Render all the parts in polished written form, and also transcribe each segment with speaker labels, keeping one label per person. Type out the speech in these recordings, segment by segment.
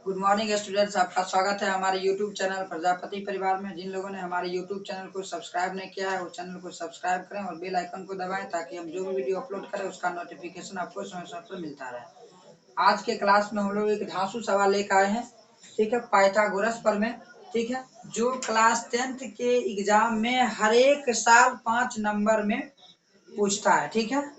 Speaker 1: Good morning students, आपका स्वागत है हमारे यूट्यूब चैनल प्रजापति परिवार में। जिन लोगों ने हमारे यूट्यूब चैनल को सब्सक्राइब नहीं किया है वो चैनल को सब्सक्राइब करें और बेल आइकन को दबाएं ताकि हम जो भी वीडियो अपलोड करें उसका नोटिफिकेशन आपको समय समय पर मिलता रहे। आज के क्लास में हम लोग एक धांसू सवाल लेकर आए हैं, ठीक है, पाइथागोरस प्रमेय, ठीक है, जो क्लास 10th के एग्जाम में हर एक साल 5 नंबर में पूछता है, ठीक है।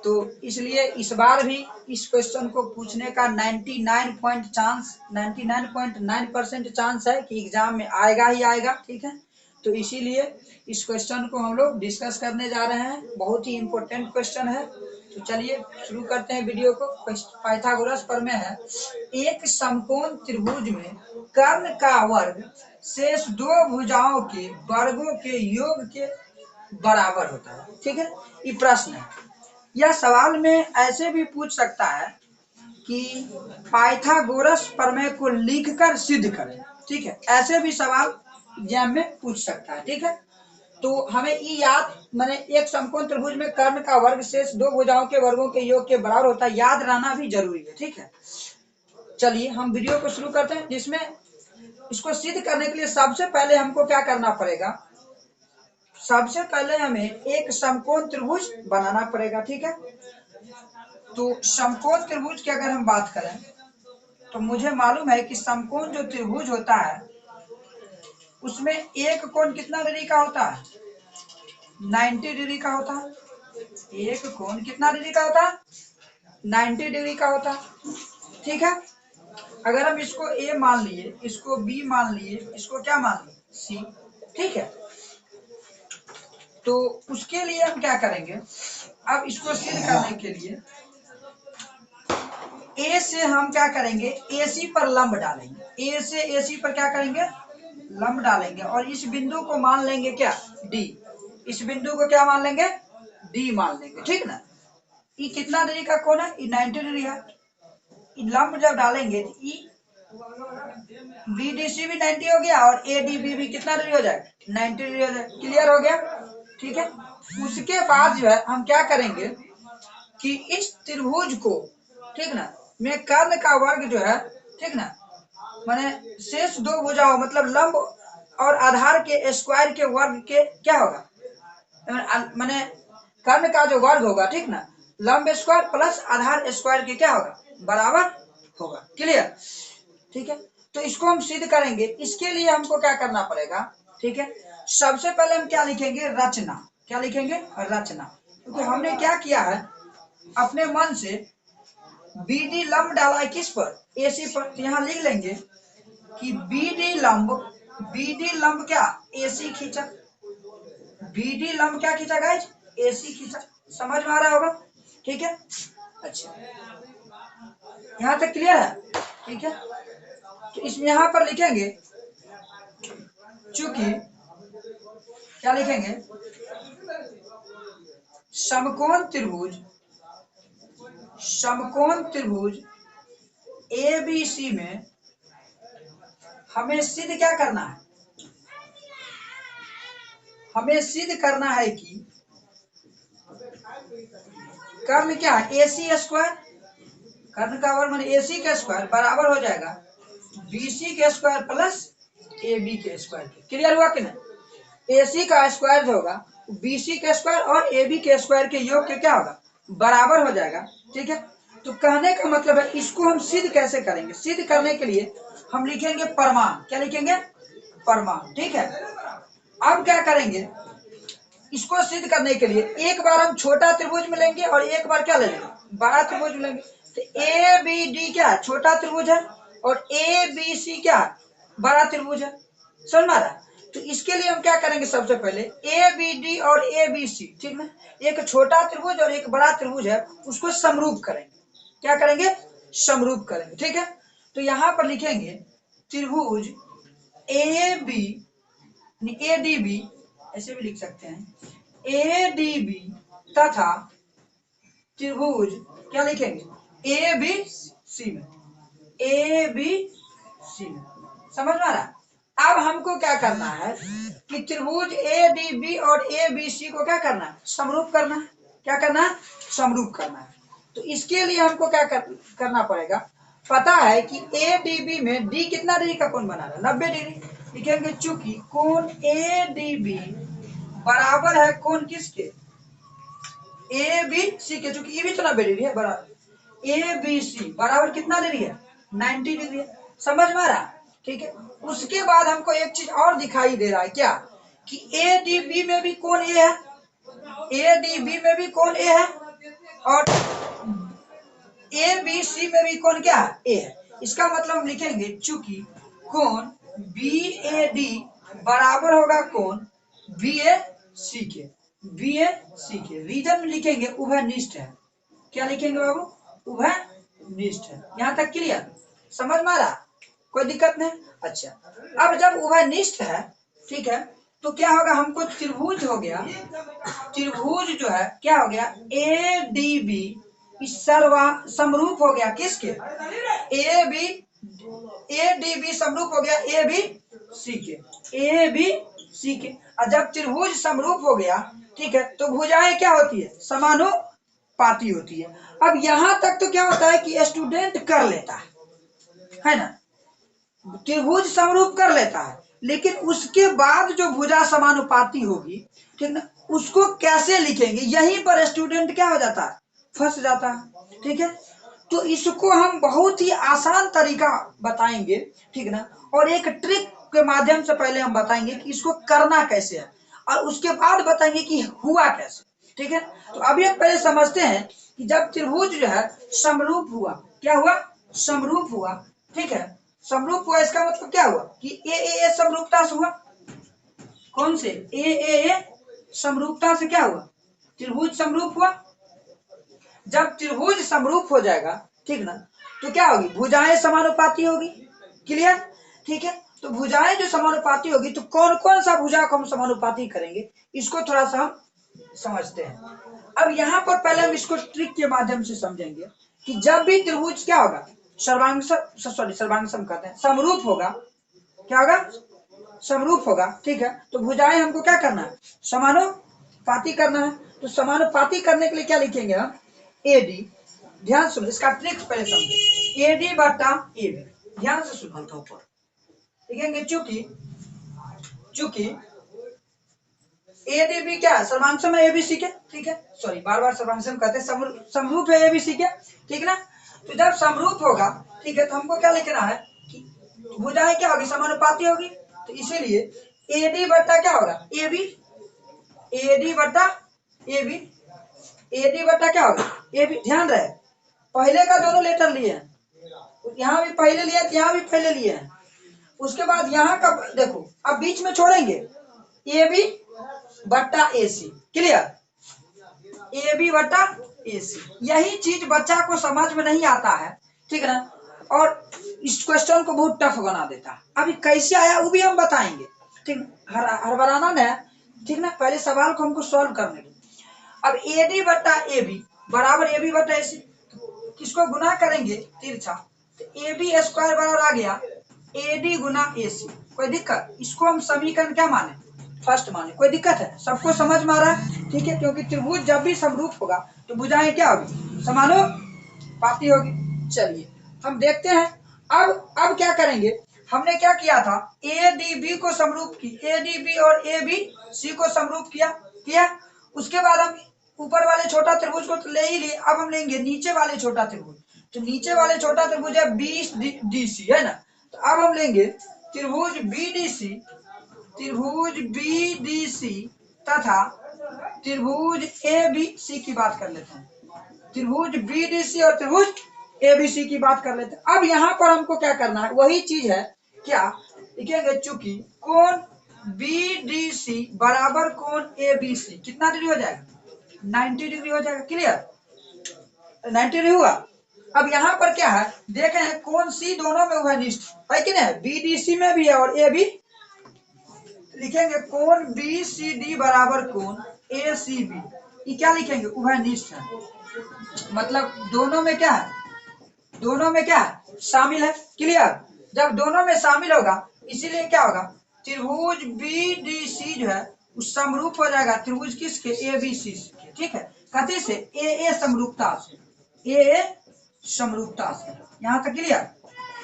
Speaker 1: तो इसलिए इस बार भी इस क्वेश्चन को पूछने का 99.9% चांस है कि एग्जाम में आएगा ही आएगा, ठीक है। तो इसीलिए इस क्वेश्चन को हम लोग डिस्कस करने जा रहे हैं। बहुत ही इम्पोर्टेंट क्वेश्चन है। तो चलिए शुरू करते हैं वीडियो को। पाइथागोरस प्रमेय है, एक समकोण त्रिभुज में कर्ण का वर्ग शेष दो भुजाओं के वर्गों के योग के बराबर होता है, ठीक है। ये प्रश्न है। यह सवाल में ऐसे भी पूछ सकता है कि पाइथागोरस प्रमेय को लिखकर सिद्ध करें, ठीक है। ऐसे भी सवाल एग्जाम में पूछ सकता है, ठीक है। तो हमें ये याद, माने एक समकोण त्रिभुज में कर्ण का वर्ग शेष दो भुजाओं के वर्गों के योग के बराबर होता है, याद रहना भी जरूरी है, ठीक है। चलिए हम वीडियो को शुरू करते हैं, जिसमें इसको सिद्ध करने के लिए सबसे पहले हमको क्या करना पड़ेगा। सबसे पहले हमें एक समकोण त्रिभुज बनाना पड़ेगा, ठीक है। तो समकोण त्रिभुज की अगर हम बात करें तो मुझे मालूम है कि समकोण जो त्रिभुज होता है उसमें एक कोण कितना डिग्री का होता है, 90 डिग्री का होता है। एक कोण कितना डिग्री का होता है, 90 डिग्री का होता है, ठीक है। अगर हम इसको ए मान लिए, इसको बी मान लिए, इसको क्या मान लिए, सी, ठीक है। तो उसके लिए हम क्या करेंगे, अब इसको सिद्ध करने के लिए ए से हम क्या करेंगे, एसी पर लंब डालेंगे। ए से एसी पर क्या करेंगे, लंब डालेंगे और इस बिंदु को मान लेंगे क्या, डी। इस बिंदु को क्या मान लेंगे, डी मान लेंगे, ठीक ना। ये कितना डिग्री का कोण है, ये 90 डिग्री है। लंब जब डालेंगे तो ई बी डी सी भी 90 हो गया और ए डी बी भी कितना डिग्री हो जाएगा, 90 डिग्री हो जाएगा। क्लियर हो गया, ठीक है। उसके बाद जो है हम क्या करेंगे कि इस त्रिभुज को, ठीक ना, में कर्ण का वर्ग जो है, ठीक ना, माने शेष दो भुजाओं मतलब लंब और आधार के स्क्वायर के वर्ग के क्या होगा, माने कर्ण का जो वर्ग होगा, ठीक ना, लंब स्क्वायर प्लस आधार स्क्वायर के क्या होगा, बराबर होगा। क्लियर, ठीक है। तो इसको हम सिद्ध करेंगे। इसके लिए हमको क्या करना पड़ेगा, ठीक है। सबसे पहले हम क्या लिखेंगे, रचना। क्या लिखेंगे, रचना। क्योंकि हमने क्या किया है, अपने मन से बीडी लंब डाला है किस पर, एसी पर। तो यहाँ लिख लेंगे कि बीडी लंब क्या, एसी खींचा। बीडी लंब क्या खींचा गाइस, एसी खींचा। समझ में आ रहा होगा, ठीक है। अच्छा, यहाँ तक क्लियर है, ठीक है। तो इसमें यहाँ पर लिखेंगे, चूंकि क्या लिखेंगे, समकोण त्रिभुज ए बी सी में हमें सिद्ध क्या करना है, हमें सिद्ध करना है कि कर्ण क्या है, एसी स्क्वायर। कर्ण का वर्ग माने एसी का स्क्वायर बराबर हो जाएगा बीसी के स्क्वायर प्लस ए बी के स्क्वायर के। क्लियर हुआ कि नहीं। एसी का स्क्वायर जो होगा बीसी के स्क्वायर और ए बी के स्क्वायर के योग के क्या होगा, बराबर हो जाएगा, ठीक है। तो कहने का मतलब है इसको हम सिद्ध कैसे करेंगे। सिद्ध करने के लिए हम लिखेंगे प्रमाण। क्या लिखेंगे, प्रमाण, ठीक है। अब क्या करेंगे, इसको सिद्ध करने के लिए एक बार हम छोटा त्रिभुज में लेंगे और एक बार क्या ले लेंगे, बड़ा त्रिभुज में लेंगे। तो ए बी डी क्या है, छोटा त्रिभुज है और ए बी सी क्या है, बड़ा त्रिभुज है। समझ में आ रहा है। तो इसके लिए हम क्या करेंगे, सबसे पहले ए बी डी और ए बी सी, ठीक है, एक छोटा त्रिभुज और एक बड़ा त्रिभुज है, उसको समरूप करेंगे। क्या करेंगे, समरूप करेंगे, ठीक है। तो यहाँ पर लिखेंगे त्रिभुज A B, A D B, ऐसे भी लिख सकते हैं, ए डी बी तथा त्रिभुज क्या लिखेंगे, ए बी सी में, ए बी सी में। समझ में आ रहा। अब हमको क्या करना है कि त्रिभुज ए डी बी और ए बी सी को क्या करना है, समरूप करना है। क्या करना है, समरूप करना है। तो इसके लिए हमको क्या करना पड़ेगा, पता है कि ए डी बी में डी कितना डिग्री का कोण बना रहा है, 90 डिग्री। लिखेंगे चूंकि कोण ए डी बी बराबर है कोण किसके, ए बी सी के, चूंकि ये भी तो 90 डिग्री है, बराबर ए बी सी बराबर कितना डिग्री है, 90 डिग्री है। समझ में आ रहा, ठीक है। उसके बाद हमको एक चीज और दिखाई दे रहा है, क्या कि ए डी बी में भी कोण ए है, ए डी बी में भी कोण ए है, और ए बी सी में भी कोण क्या है, ए है। इसका मतलब हम लिखेंगे चूंकि कोण बी ए डी बराबर होगा कोण बी ए सी के, बी ए सी के। रीजन में लिखेंगे उभयनिष्ठ है। क्या लिखेंगे बाबू, उभयनिष्ठ है। यहाँ तक क्लियर, समझ में आ रहा, कोई दिक्कत नहीं। अच्छा, अब जब उभयनिष्ठ है, ठीक है, तो क्या होगा, हमको त्रिभुज हो गया, त्रिभुज जो है क्या हो गया, ए डी बी समरूप हो गया किसके, A B, A D B समरूप हो गया ए बी सी के, ए बी सी के। और जब त्रिभुज समरूप हो गया, ठीक है, तो भुजाएं क्या होती है, समानुपाती होती है। अब यहां तक तो क्या होता है कि स्टूडेंट कर लेता है ना, त्रिभुज समरूप कर लेता है, लेकिन उसके बाद जो भुजा समानुपाती होगी, ठीक ना, उसको कैसे लिखेंगे, यहीं पर स्टूडेंट क्या हो जाता है, फंस जाता है, ठीक है। तो इसको हम बहुत ही आसान तरीका बताएंगे, ठीक ना, और एक ट्रिक के माध्यम से पहले हम बताएंगे कि इसको करना कैसे है, और उसके बाद बताएंगे कि हुआ कैसे, ठीक है। तो अभी हम पहले समझते हैं कि जब त्रिभुज जो है समरूप हुआ, क्या हुआ, समरूप हुआ, ठीक है, समरूप हुआ, इसका मतलब क्या हुआ कि ए समरूपता से हुआ, कौन से, ए समरूपता से क्या हुआ, त्रिभुज समरूप हुआ। जब त्रिभुज समरूप हो जाएगा, ठीक ना, तो क्या होगी, भुजाएं समानुपाती होगी, क्लियर, ठीक है। तो भुजाएं जो समानुपाती होगी, तो कौन कौन सा भुजा को हम समानुपाती करेंगे, इसको थोड़ा सा हम समझते हैं। अब यहाँ पर पहले हम इसको ट्रिक के माध्यम से समझेंगे कि जब भी त्रिभुज क्या होगा, सर्वांगसम कहते हैं, समरूप होगा, क्या होगा, समरूप होगा, ठीक है। तो भुजाएं हमको क्या करना है, समानुपाती करना है। तो समानुपाती करने के लिए क्या लिखेंगे हम, ए डी, ध्यान सुनो, इसका ट्रिक पहले समझो, ए डी बटा ए बी, ध्यान से सुनो, हल्का ऊपर लिखेंगे चूंकि ए डी बी क्या है, सर्वांगसम है एबीसी के, ठीक है, सॉरी बार बार सर्वांगसम कहते हैं, समरूप है एबीसी के, ठीक ना। तो जब समरूप होगा, ठीक है, तो हमको क्या लिखना है कि भुजाएं क्या होगी, समानुपाती होगी। तो इसीलिए ए डी बटा क्या होगा, ए बी, ए डी बटा ए बी, ए डी बटा क्या होगा, ए बी। ध्यान रहे, पहले का दोनों लेटर लिए हैं, यहाँ भी पहले लिया, यहाँ भी पहले लिए हैं, उसके बाद यहाँ का देखो, अब बीच में छोड़ेंगे, ए बी बट्टा ए सी, क्लियर, ए बी बट्टा ए सी। यही चीज बच्चा को समझ में नहीं आता है, ठीक है ना, और इस क्वेश्चन को बहुत टफ बना देता है। अभी कैसे आया वो भी हम बताएंगे, ठीक, हड़बड़ाना न, ठीक ना, पहले सवाल को हमको सॉल्व करने दो। अब ए डी बट्टा ए बी बराबर ए बी बट्टा ए सी, किसको गुना करेंगे, तिरछा, तो ए बी स्क्वायर बराबर आ गया ए डी गुना ए सी। कोई दिक्कत, इसको हम समीकरण क्या माने, फर्स्ट माने, कोई दिक्कत है, सबको समझ में आ रहा है, ठीक है। क्योंकि त्रिभुज जब भी समरूप होगा तो भुजाएं क्या होगी, समानुपाती होगी। चलिए हम देखते हैं, अब क्या करेंगे, हमने क्या किया था, ए डी बी को समरूप की, ए डी बी और ए बी सी को समरूप किया। उसके बाद हम ऊपर वाले छोटा त्रिभुज को तो ले ही लिए, अब हम लेंगे नीचे वाले छोटा त्रिभुज। तो नीचे वाले छोटा त्रिभुज है बी डी सी, है ना। तो अब हम लेंगे त्रिभुज बी डी सी, त्रिभुज बी डी सी तथा त्रिभुज ए बी सी की बात कर लेते हैं, त्रिभुज बी डी सी और त्रिभुज ए बी सी की बात कर लेते हैं। अब यहाँ पर हमको क्या करना है, वही चीज है, क्या लिखेंगे, चूंकि कोण बी डी सी बराबर कोण ए बी सी कितना डिग्री हो जाएगा, 90 डिग्री हो जाएगा, क्लियर, 90 डिग्री हुआ। अब यहाँ पर क्या है, देखे हैं कोण सी दोनों में उभयनिष्ठ है कि नहीं, बी डी सी में भी है और ए बी, लिखेंगे कोण बी सी डी बराबर कोण ए सी बी, ये क्या लिखेंगे, उभयनिष्ठ है, मतलब दोनों में क्या है, दोनों में क्या है, शामिल है, क्लियर। जब दोनों में शामिल होगा, इसीलिए क्या होगा, त्रिभुज बी डी सी जो है उस समरूप हो जाएगा त्रिभुज किसके, ए बी सी के, ठीक है, कथी से, ए समरूपता से, ए समरूपता से। यहाँ तक क्लियर,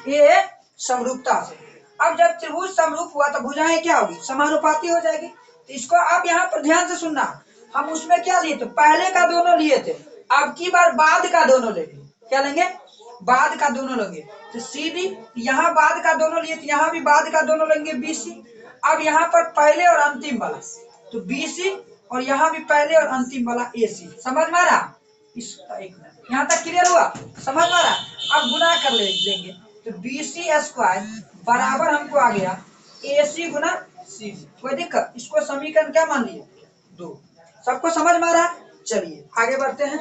Speaker 1: ये समरूपता से। अब जब त्रिभुज समरूप हुआ तो भुजाएं क्या होगी, समानुपाती हो जाएगी। तो इसको आप यहाँ पर ध्यान से सुनना, हम उसमें क्या लिए थे, पहले का दोनों लिए थे, अब की बार बाद का दोनों लेंगे। क्या लेंगे, बाद का दोनों लेंगे। तो सी डी, यहाँ बाद का दोनों लिए थे, यहाँ भी बाद का दोनों लेंगे बी सी। अब यहाँ पर पहले और अंतिम वाला, तो बी सी, और यहाँ भी पहले और अंतिम वाला ए सी। समझ में आ रहा, इस एक मिनट यहाँ तक क्लियर हुआ, समझ में आ रहा। अब गुना कर लेंगे, तो बी सी स्क्वायर बराबर हमको आ गया ए सी गुना सी डी। कोई दिक्कत, इसको समीकरण क्या मान लिए, 2। सबको समझ में आ रहा। चलिए आगे बढ़ते हैं।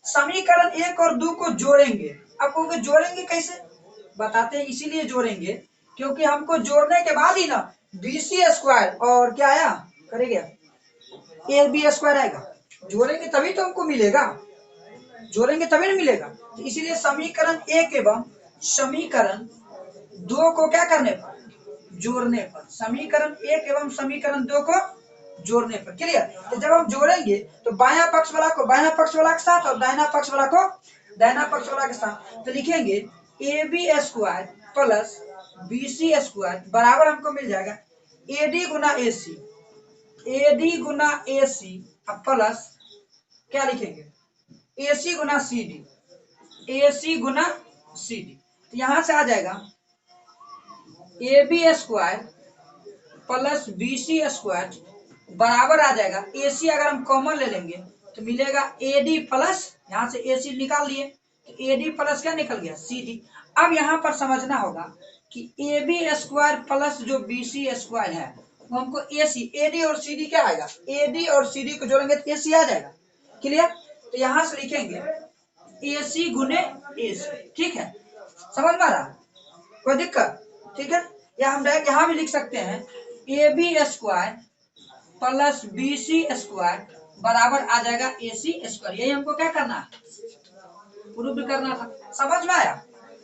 Speaker 1: समीकरण 1 और 2 को जोड़ेंगे। अब क्योंकि जोड़ेंगे कैसे बताते हैं, इसीलिए जोड़ेंगे क्योंकि हमको जोड़ने के बाद ही ना बी सी स्क्वायर और क्या आया करेंगे, ए बी स्क्वायर आएगा। जोड़ेंगे तभी तो हमको मिलेगा, जोड़ेंगे तभी नहीं मिलेगा। तो इसीलिए समीकरण 1 एवं समीकरण 2 को क्या करने पर, जोड़ने पर। समीकरण 1 एवं समीकरण 2 को जोड़ने पर। क्लियर। तो जब हम जोड़ेंगे तो बायां पक्ष वाला को बायां पक्ष वाला के साथ और दाहिना पक्ष वाला को दाहिना पक्ष वाला के साथ। तो लिखेंगे A B square plus B C square बराबर हमको मिल जाएगा ए डी गुना ए सी, ए डी गुना ए सी प्लस क्या लिखेंगे, ए सी गुना सी डी, ए सी गुना सी डी। तो यहां से आ जाएगा A B square plus B C square बराबर आ जाएगा ए सी, अगर हम कॉमन ले लेंगे तो मिलेगा ए डी प्लस, यहाँ से ए सी निकाल लिए तो ए डी प्लस क्या निकल गया, सी डी। अब यहाँ पर समझना होगा कि ए बी स्क्वायर प्लस जो बी सी स्क्वायर है वो हमको ए सी, ए डी और सी डी क्या आएगा, ए डी और सी डी को जोड़ेंगे तो ए सी आ जाएगा। क्लियर। तो यहाँ से लिखेंगे ए सी गुने ए सी। ठीक है, समझ में आ रहा, कोई दिक्कत। ठीक है, या हम डायरेक्ट यहाँ भी लिख सकते हैं A B square plus B C square बराबर आ जाएगा ए सी स्क्वायर। यही हमको क्या करना है, प्रूव करना था। समझ में आया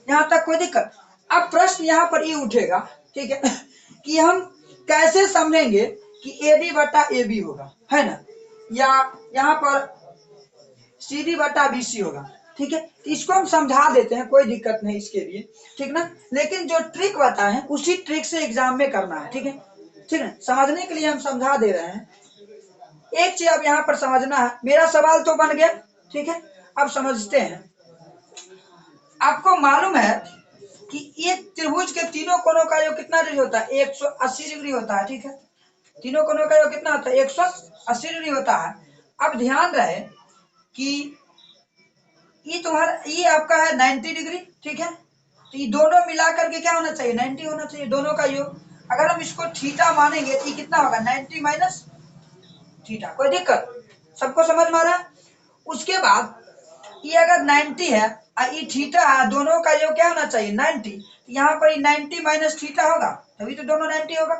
Speaker 1: यहाँ तक, कोई दिक्कत। अब प्रश्न यहाँ पर ये उठेगा, ठीक है, कि हम कैसे समझेंगे कि ए डी बटा ए बी होगा, है ना, या यहाँ पर सी डी बटा बी सी होगा। ठीक है, तो इसको हम समझा देते हैं, कोई दिक्कत नहीं इसके लिए, ठीक ना। लेकिन जो ट्रिक बताए हैं उसी ट्रिक से एग्जाम में करना है। ठीक है, ठीक है, समझने के लिए हम समझा दे रहे हैं। एक चीज अब यहाँ पर समझना है, मेरा सवाल तो बन गया, ठीक है। अब समझते हैं, आपको मालूम है कि एक त्रिभुज के तीनों कोनों का योग कितना डिग्री होता है, 180 डिग्री होता है। ठीक है, तीनों कोनों का योग कितना होता है, 180 डिग्री होता है। अब ध्यान रहे कि ये आपका है 90 डिग्री। ठीक है, तो ये दोनों मिलाकर के क्या होना चाहिए, 90 होना चाहिए दोनों का योग। अगर हम इसको थीटा मानेंगे तो ये कितना होगा, 90 माइनस थीटा। कोई दिक्कत, सबको समझ में आ रहा है। उसके बाद ये अगर 90 है और ये थीटा है, दोनों का योग क्या होना चाहिए, 90। यहाँ पर ये 90 माइनस थीटा होगा, तभी तो दोनों 90 होगा।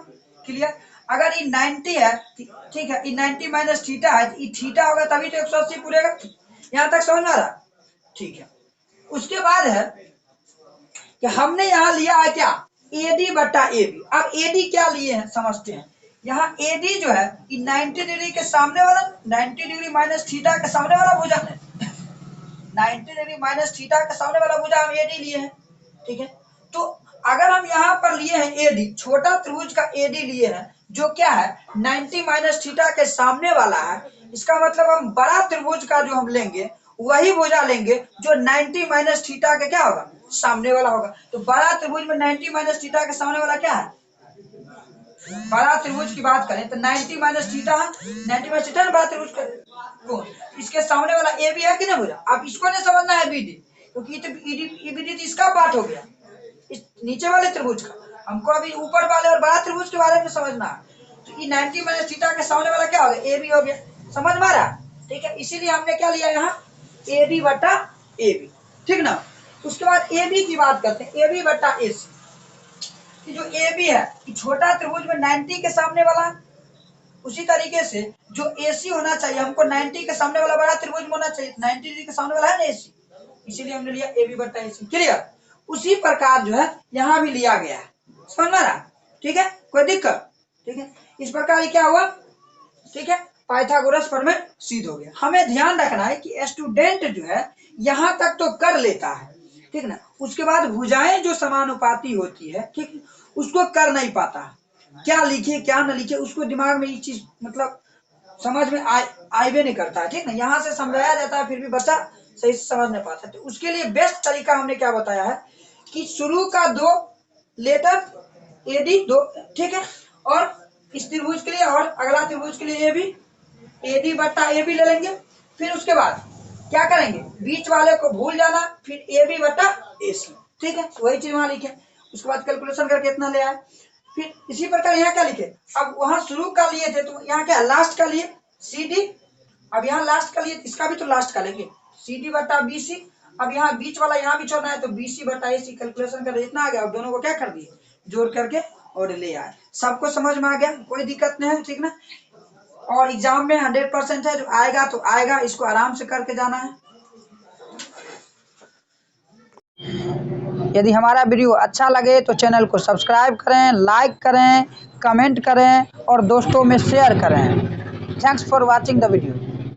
Speaker 1: क्लियर। अगर ये 90 है, ठीक है, ये 90 माइनस थीटा है, ये थीटा होगा तभी तो 180 पूरेगा। यहाँ तक समझ में आ रहा, ठीक है। उसके बाद है कि हमने यहाँ लिया है क्या, ए डी बटा ए बी। अब ए डी क्या लिए हैं समझते हैं। यहाँ ए डी जो है 90 डिग्री के सामने वाला, 90 डिग्री माइनस थीटा के सामने वाला भुजा है, 90 डिग्री माइनस थीटा के सामने वाला भुजा हम ए डी लिए हैं। ठीक है, तो अगर हम यहाँ पर लिए हैं ए डी, छोटा त्रिभुज का ए डी लिए हैं जो क्या है 90 माइनस थीटा के सामने वाला है, इसका मतलब हम बड़ा त्रिभुज का जो हम लेंगे वही भुजा लेंगे जो 90 माइनस थीटा के क्या होगा, सामने वाला होगा। तो बड़ा त्रिभुज में 90 माइनस थीटा के सामने वाला क्या है, बड़ा त्रिभुज की बात करें तो 90 माइनस थीटा है, 90 माइनस थीटा बड़ा त्रिभुज का, इसके सामने वाला ए बी है कि नहीं भुजा। आप इसको नहीं समझना है बी डी, क्योंकि ई बी डी तो इसका पार्ट हो गया, इस नीचे वाले त्रिभुज का। हमको अभी ऊपर वाले और बड़ा त्रिभुज के बारे में समझना है। तो ये 90 माइनस थीटा के सामने वाला क्या हो गया, ए बी हो गया। समझ में आ रहा, ठीक है। इसीलिए हमने क्या लिया यहाँ, ए डी बटा ए बी, ठीक ना। उसके बाद ए बी की बात करते हैं, ए बी बटा ए सी। जो ए बी है कि छोटा त्रिभुज में 90 के सामने वाला, उसी तरीके से जो ए सी होना चाहिए हमको 90 के सामने वाला बड़ा त्रिभुज में होना चाहिए, 90 डिग्री के सामने वाला है ना ए सी, इसीलिए हमने लिया ए बी बटा ए सी। क्लियर। उसी प्रकार जो है यहाँ भी लिया गया है, समझ में आ रहा, ठीक है, कोई दिक्कत। ठीक है, इस प्रकार क्या हुआ, ठीक है, पाइथागोरस प्रमेय सिद्ध हो गया। हमें ध्यान रखना है कि स्टूडेंट जो है यहाँ तक तो कर लेता है, ठीक ना। उसके बाद भुजाएं जो समानुपाती होती है, ठीक, उसको कर नहीं पाता, क्या लिखे क्या न लिखे उसको दिमाग में ये चीज मतलब समझ में आए नहीं करता है, ठीक ना। यहाँ से समझाया जाता है फिर भी बच्चा सही से समझ नहीं पाता। तो उसके लिए बेस्ट तरीका हमने क्या बताया है कि शुरू का 2 लेटर एडी 2, ठीक है, और इस त्रिभुज के लिए और अगला त्रिभुज के लिए ए डी बट्टा ए बी ले लेंगे। फिर उसके बाद क्या करेंगे, बीच वाले को भूल जाना, फिर ए बी बट्टा ए सी, ठीक है, वही चीज वहां लिखे। उसके बाद कैलकुलेशन करके इतना ले आए। फिर इसी प्रकार यहाँ क्या लिखे, अब वहां शुरू का लिए थे तो यहाँ क्या लास्ट का लिए सी डी, अब यहाँ लास्ट का लिए इसका भी तो लास्ट का लेंगे सी डी बट्टा बी सी। अब यहाँ बीच वाला यहाँ भी छोड़ना है तो बी सी बट्टा ए सी, कैलकुलेशन कर इतना आ गया। अब दोनों को क्या कर दिए, जोड़ करके और ले आए। सबको समझ में आ गया, कोई दिक्कत नहीं है, ठीक ना। और एग्जाम में 100% है, जो आएगा तो आएगा, इसको आराम से करके जाना है। यदि हमारा वीडियो अच्छा लगे तो चैनल को सब्सक्राइब करें, लाइक करें, कमेंट करें और दोस्तों में शेयर करें। Thanks for watching the video.